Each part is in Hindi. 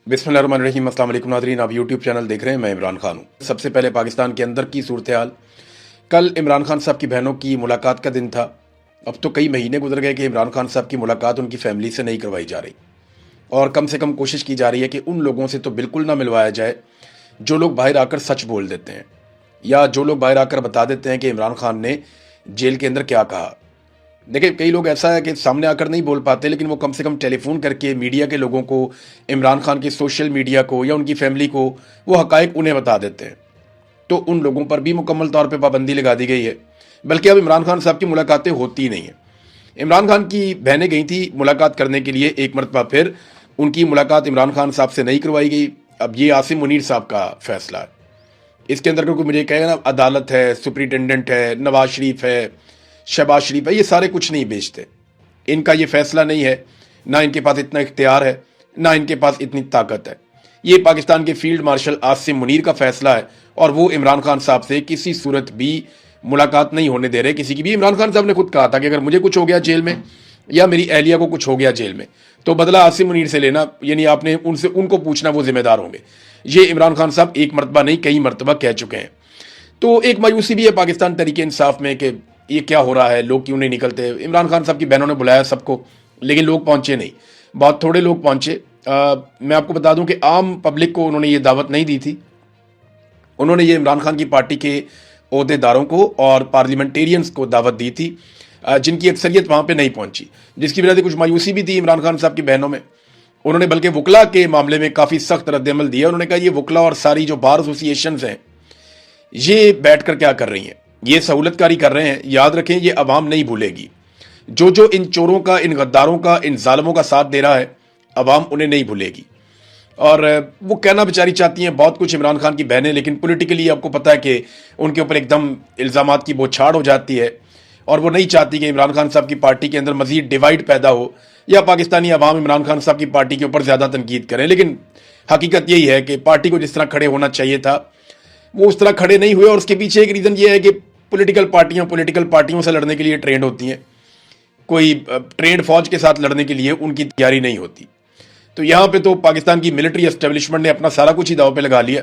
बिस्मिल्लाहिर्रहमानिर्रहीम। अस्सलाम वालेकुम नाज़रीन, आप यूट्यूब चैनल देख रहे हैं। मैं इमरान खान हूँ। सबसे पहले पाकिस्तान के अंदर की सूरत हाल। कल इमरान खान साहब की बहनों की मुलाकात का दिन था। अब तो कई महीने गुजर गए कि इमरान खान साहब की मुलाकात उनकी फैमिली से नहीं करवाई जा रही, और कम से कम कोशिश की जा रही है कि उन लोगों से तो बिल्कुल ना मिलवाया जाए जो लोग बाहर आकर सच बोल देते हैं, या जो लोग बाहर आकर बता देते हैं कि इमरान खान ने जेल के अंदर क्या कहा। देखिए, कई लोग ऐसा है कि सामने आकर नहीं बोल पाते, लेकिन वो कम से कम टेलीफोन करके मीडिया के लोगों को, इमरान खान की सोशल मीडिया को या उनकी फैमिली को वो हकायक उन्हें बता देते हैं। तो उन लोगों पर भी मुकम्मल तौर पे पाबंदी लगा दी गई है। बल्कि अब इमरान खान साहब की मुलाकातें होती नहीं हैं। इमरान खान की बहनें गई थी मुलाकात करने के लिए, एक मरतबा फिर उनकी मुलाकात इमरान खान साहब से नहीं करवाई गई। अब ये आसिम मुनीर साहब का फैसला है। इसके अंदर कोई मुझे कहेगा ना, अदालत है, सुप्रिटेंडेंट है, नवाज शरीफ है, शहबाज शरीफ है, ये सारे कुछ नहीं बेचते। इनका ये फैसला नहीं है, ना इनके पास इतना इख्तियार है, ना इनके पास इतनी ताकत है। ये पाकिस्तान के फील्ड मार्शल आसिम मुनीर का फैसला है, और वो इमरान खान साहब से किसी सूरत भी मुलाकात नहीं होने दे रहे किसी की भी। इमरान खान साहब ने खुद कहा था कि अगर मुझे कुछ हो गया जेल में, या मेरी अहलिया को कुछ हो गया जेल में, तो बदला आसिम मुनीर से लेना, यानी आपने उनसे उनको पूछना, वो जिम्मेदार होंगे। ये इमरान खान साहब एक मरतबा नहीं कई मरतबा कह चुके हैं। तो एक मायूसी भी है पाकिस्तान तरीके इंसाफ में कि ये क्या हो रहा है, लोग क्यों नहीं निकलते। इमरान खान साहब की बहनों ने बुलाया सबको, लेकिन लोग पहुंचे नहीं, बहुत थोड़े लोग पहुंचे। मैं आपको बता दूं कि आम पब्लिक को उन्होंने ये दावत नहीं दी थी। उन्होंने ये इमरान खान की पार्टी के ओहदेदारों को और पार्लियामेंटेरियंस को दावत दी थी, जिनकी अक्सरियत वहां पे नहीं पहुंची, जिसकी वजह से कुछ मायूसी भी थी इमरान खान साहब की बहनों में। उन्होंने बल्कि वकला के मामले में काफ़ी सख्त रद्दअमल दिया। उन्होंने कहा ये वकला और सारी जो बार एसोसिएशन हैं, ये बैठकर क्या कर रही हैं, ये सहूलतकारी कर रहे हैं। याद रखें, ये अवाम नहीं भूलेगी। जो जो इन चोरों का, इन गद्दारों का, इन जालिमों का साथ दे रहा है, अवाम उन्हें नहीं भूलेगी। और वो कहना बेचारी चाहती हैं बहुत कुछ इमरान खान की बहनें, लेकिन पॉलिटिकली आपको पता है कि उनके ऊपर एकदम इल्ज़ामात की बौछार हो जाती है, और वो नहीं चाहती कि इमरान खान साहब की पार्टी के अंदर मजीद डिवाइड पैदा हो, या पाकिस्तानी अवाम इमरान खान साहब की पार्टी के ऊपर ज़्यादा तनकीद करें। लेकिन हकीकत यही है कि पार्टी को जिस तरह खड़े होना चाहिए था, वो उस तरह खड़े नहीं हुए। और उसके पीछे एक रीज़न ये है कि पॉलिटिकल पार्टियों से लड़ने के लिए ट्रेंड होती हैं, कोई ट्रेंड फौज के साथ लड़ने के लिए उनकी तैयारी नहीं होती। तो यहाँ पे तो पाकिस्तान की मिलिट्री एस्टेब्लिशमेंट ने अपना सारा कुछ ही दाव पे लगा लिया।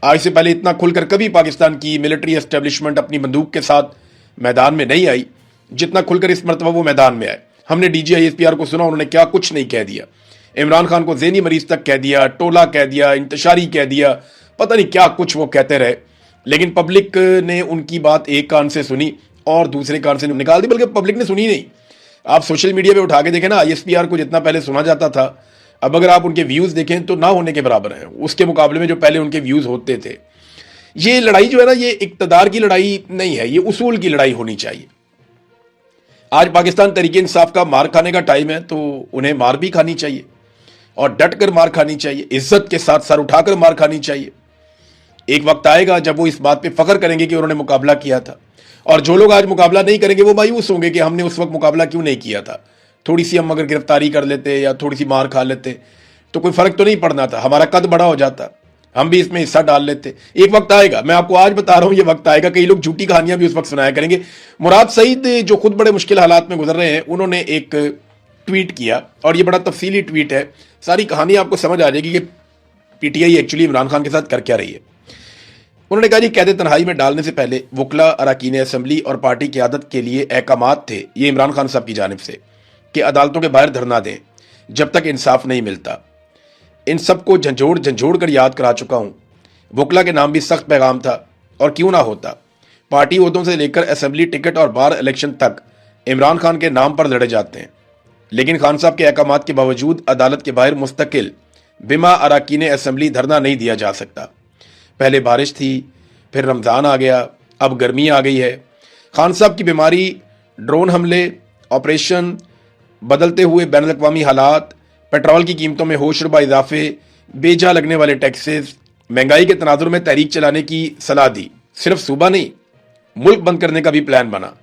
आज से पहले इतना खुलकर कभी पाकिस्तान की मिलिट्री एस्टेब्लिशमेंट अपनी बंदूक के साथ मैदान में नहीं आई, जितना खुलकर इस मरतबा वो मैदान में आए। हमने DGI-SPR को सुना, उन्होंने क्या कुछ नहीं कह दिया। इमरान खान को ज़हनी मरीज तक कह दिया, टोला कह दिया, इंतशारी कह दिया, पता नहीं क्या कुछ वो कहते रहे। लेकिन पब्लिक ने उनकी बात एक कान से सुनी और दूसरे कान से निकाल दी, बल्कि पब्लिक ने सुनी नहीं। आप सोशल मीडिया पे उठा के देखें ना, ISPR को जितना पहले सुना जाता था, अब अगर आप उनके व्यूज़ देखें तो ना होने के बराबर है उसके मुकाबले में जो पहले उनके व्यूज़ होते थे। ये लड़ाई जो है ना, ये इक़्तिदार की लड़ाई नहीं है, ये उसूल की लड़ाई होनी चाहिए। आज पाकिस्तान तरीके इंसाफ का मार खाने का टाइम है, तो उन्हें मार भी खानी चाहिए, और डट कर मार खानी चाहिए, इज्जत के साथ सर उठाकर मार खानी चाहिए। एक वक्त आएगा जब वो इस बात पे फख्र करेंगे कि उन्होंने मुकाबला किया था, और जो लोग आज मुकाबला नहीं करेंगे वो मायूस होंगे कि हमने उस वक्त मुकाबला क्यों नहीं किया था। थोड़ी सी हम अगर गिरफ्तारी कर लेते या थोड़ी सी मार खा लेते तो कोई फर्क तो नहीं पड़ना था, हमारा कद बड़ा हो जाता, हम भी इसमें हिस्सा डाल लेते। एक वक्त आएगा, मैं आपको आज बता रहा हूं, ये वक्त आएगा, कई लोग झूठी कहानियां भी उस वक्त सुनाया करेंगे। मुराद सईद जो खुद बड़े मुश्किल हालात में गुजर रहे हैं, उन्होंने एक ट्वीट किया, और ये बड़ा तफसीली ट्वीट है, सारी कहानी आपको समझ आ जाएगी कि PTI एक्चुअली इमरान खान के साथ कर क्या रही है। उन्होंने कहा, जी कैद तन्हाई में डालने से पहले वकला, अरकान असम्बली और पार्टी क़यादत के लिए अहकामात थे ये इमरान खान साहब की जानिब से कि अदालतों के बाहर धरना दें जब तक इंसाफ नहीं मिलता। इन सब को झंझोड़ कर याद करा चुका हूँ। वकला के नाम भी सख्त पैगाम था, और क्यों ना होता। पार्टी ओहदों से लेकर असम्बली टिकट और बार इलेक्शन तक इमरान खान के नाम पर लड़े जाते हैं, लेकिन खान साहब के अहकामात के बावजूद अदालत के बाहर मुस्तकिल बिमा अरकान असम्बली धरना नहीं दिया जा सकता। पहले बारिश थी, फिर रमज़ान आ गया, अब गर्मी आ गई है। खान साहब की बीमारी, ड्रोन हमले, ऑपरेशन, बदलते हुए बैनुल अक़वामी हालात, पेट्रोल की कीमतों में होशरुबा इजाफे, बेजा लगने वाले टैक्सेस, महंगाई के तनाजुर में तहरीक चलाने की सलाह दी। सिर्फ सूबा नहीं, मुल्क बंद करने का भी प्लान बना।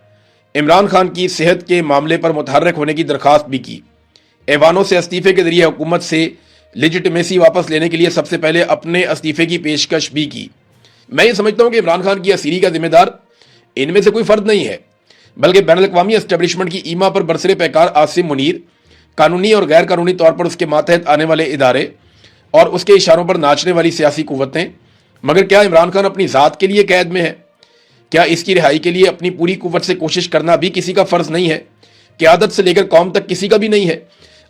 इमरान खान की सेहत के मामले पर मुतहर्रिक होने की दरख्वास्त भी की। ऐवानों से इस्तीफे के जरिए हुकूमत से लेजिटिमेसी वापस लेने के लिए सबसे पहले अपने इस्तीफे की पेशकश भी की। मैं ये समझता हूँ कि इमरान खान की असीरी का जिम्मेदार इनमें से कोई फर्द नहीं है, बल्कि बैनुल अक़वामी एस्टेब्लिशमेंट की ईमा पर बरसरे पैकार आसिम मुनीर, कानूनी और गैर कानूनी तौर पर उसके मातहत आने वाले इदारे, और उसके इशारों पर नाचने वाली सियासी कुव्वतें। मगर क्या इमरान खान अपनी जात के लिए कैद में है? क्या इसकी रिहाई के लिए अपनी पूरी कुव्वत से कोशिश करना भी किसी का फर्ज नहीं है? क़यादत से लेकर कौम तक किसी का भी नहीं है?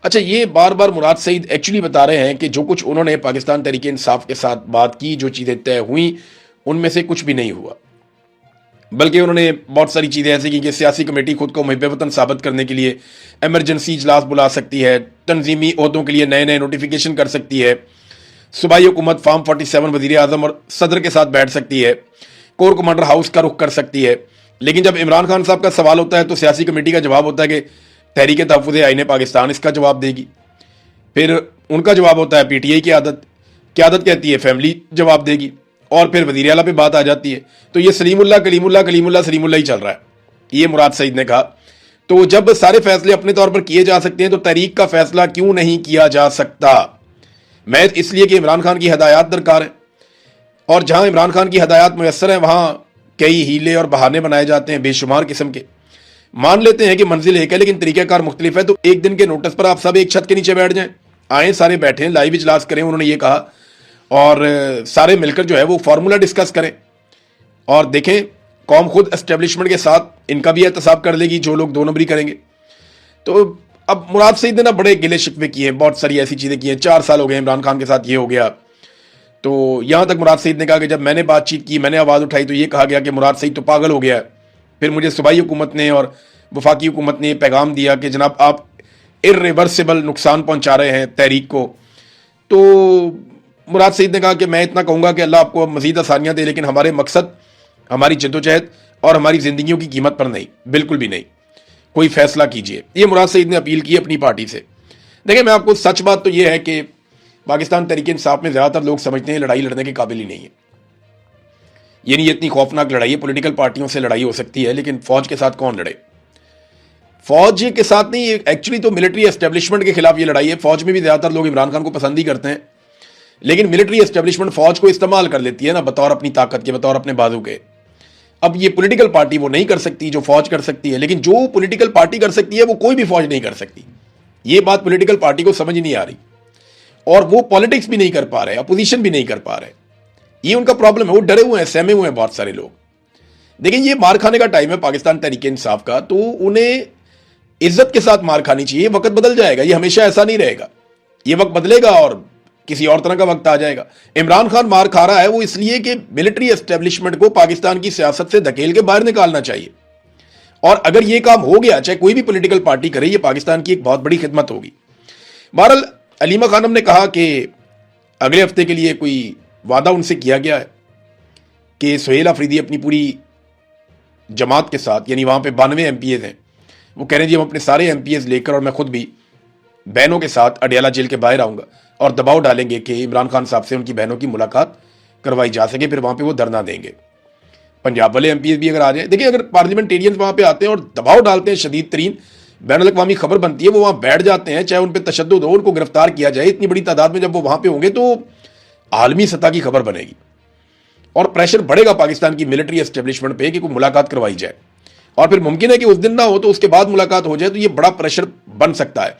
अच्छा, ये बार बार मुराद सईद एक्चुअली बता रहे हैं कि जो कुछ उन्होंने पाकिस्तान तहरीक इंसाफ के साथ बात की, जो चीज़ें तय हुई, उनमें से कुछ भी नहीं हुआ। बल्कि उन्होंने बहुत सारी चीज़ें ऐसी की कि सियासी कमेटी खुद को मुहिब वतन साबित करने के लिए एमरजेंसी इजलास बुला सकती है, तंजीमी ओहदों के लिए नए नए नोटिफिकेशन कर सकती है, सूबाई हुकूमत फार्म 47 वजीर आजम और सदर के साथ बैठ सकती है, कोर कमांडर हाउस का रुख कर सकती है। लेकिन जब इमरान खान साहब का सवाल होता है तो सियासी कमेटी का जवाब होता है कि तहरीक तहफ़्फ़ुज़ आईन पाकिस्तान इसका जवाब देगी। फिर उनका जवाब होता है पीटीआई की क़यादत कहती है फैमिली जवाब देगी, और फिर वज़ीर आला पे बात आ जाती है। तो ये सलीमुल्लाह कलीमुल्लाह कलीमुल्लाह सलीमुल्लाह ही चल रहा है, ये मुराद सईद ने कहा। तो जब सारे फैसले अपने तौर पर किए जा सकते हैं तो तहरीक का फैसला क्यों नहीं किया जा सकता? मैं इसलिए कि इमरान खान की हदायत दरकार है, और जहां इमरान खान की हदायत मुयस्सर है वहां कई हीले और बहाने बनाए जाते हैं बेशुमार किस्म के। मान लेते हैं कि मंजिल एक है लेकिन तरीक़ाकार मुख्तलिफ है, तो एक दिन के नोटिस पर आप सब एक छत के नीचे बैठ जाएं, आए सारे बैठें, लाइव इजलास करें, उन्होंने ये कहा, और सारे मिलकर जो है वो फार्मूला डिस्कस करें और देखें कौम खुद एस्टेब्लिशमेंट के साथ इनका भी एहतसाब कर लेगी जो लोग 2 नंबरी करेंगे। तो अब मुराद सईद ने ना बड़े गिले शिकवे किए हैं, बहुत सारी ऐसी चीज़ें की हैं, 4 साल हो गए इमरान खान के साथ ये हो गया। तो यहां तक मुराद सईद ने कहा कि जब मैंने बातचीत की, मैंने आवाज़ उठाई तो ये कहा गया कि मुराद सईद तो पागल हो गया है। फिर मुझे सूबाई हुकूमत ने और वफाकी हुकूमत ने पैगाम दिया कि जनाब आप इर्रिवर्सिबल नुकसान पहुंचा रहे हैं तहरीक को। तो मुराद सईद ने कहा कि मैं इतना कहूँगा कि अल्लाह आपको मज़ीद आसानियाँ दे, लेकिन हमारे मकसद हमारी जद्दोजहद और हमारी ज़िंदगियों की कीमत पर नहीं, बिल्कुल भी नहीं। कोई फैसला कीजिए, ये मुराद सईद ने अपील की अपनी पार्टी से। देखिए, मैं आपको सच बात तो ये है कि पाकिस्तान तहरीक इंसाफ में ज़्यादातर लोग समझते हैं लड़ाई लड़ने के काबिल ही नहीं है। ये नहीं, इतनी खौफनाक लड़ाई है, पॉलिटिकल पार्टियों से लड़ाई हो सकती है लेकिन फौज के साथ कौन लड़े? फौज के साथ नहीं, एक्चुअली तो मिलिट्री एस्टेब्लिशमेंट के खिलाफ ये लड़ाई है। फौज में भी ज़्यादातर लोग इमरान खान को पसंद ही करते हैं, लेकिन मिलिट्री एस्टेब्लिशमेंट फौज को इस्तेमाल कर लेती है ना बतौर अपनी ताकत के, बतौर अपने बाजू के। अब ये पॉलिटिकल पार्टी वो नहीं कर सकती जो फौज कर सकती है, लेकिन जो पॉलिटिकल पार्टी कर सकती है वो कोई भी फौज नहीं कर सकती। ये बात पॉलिटिकल पार्टी को समझ नहीं आ रही, और वो पॉलिटिक्स भी नहीं कर पा रहे, अपोजिशन भी नहीं कर पा रहे। ये उनका प्रॉब्लम है, वो डरे हुए हैं, सहमे हुए हैं बहुत सारे लोग। देखिए, ये मार खाने का टाइम है पाकिस्तान तहरीक इंसाफ का, तो उन्हें इज्जत के साथ मार खानी चाहिए। वक्त बदल जाएगा, ये हमेशा ऐसा नहीं रहेगा, ये वक्त बदलेगा और किसी और तरह का वक्त आ जाएगा। इमरान खान मार खा रहा है वो इसलिए कि मिलिट्री एस्टेब्लिशमेंट को पाकिस्तान की सियासत से धकेल के बाहर निकालना चाहिए, और अगर ये काम हो गया, चाहे कोई भी पॉलिटिकल पार्टी करे, ये पाकिस्तान की एक बहुत बड़ी खिदमत होगी। बहरहाल अलीमा खानम ने कहा कि अगले हफ्ते के लिए कोई वादा उनसे किया गया है कि सुहेल अफरीदी अपनी पूरी जमात के साथ, यानी वहां पे 92 MPs हैं, वो कह रहे हैं जी हम अपने सारे MPs लेकर और मैं खुद भी बहनों के साथ अडियाला जेल के बाहर आऊंगा और दबाव डालेंगे कि इमरान खान साहब से उनकी बहनों की मुलाकात करवाई जा सके। फिर वहां पे वो धरना देंगे। पंजाब वाले MPs भी अगर आ जाए, देखिए अगर पार्लियामेंटेरियंस वहां पे आते हैं और दबाव डालते हैं, शदीद तरीन बैनुल-अक़वामी खबर बनती है, वो वहां बैठ जाते हैं, चाहे उन पर तशद्दुद हो, उनको गिरफ्तार किया जाए, इतनी बड़ी तादाद में जब वो वहां पे होंगे तो आलमी सतह की खबर बनेगी और प्रेशर बढ़ेगा पाकिस्तान की मिलिट्री एस्टेब्लिशमेंट पे कि कोई मुलाकात करवाई जाए। और फिर मुमकिन है कि उस दिन ना हो तो उसके बाद मुलाकात हो जाए, तो ये बड़ा प्रेशर बन सकता है।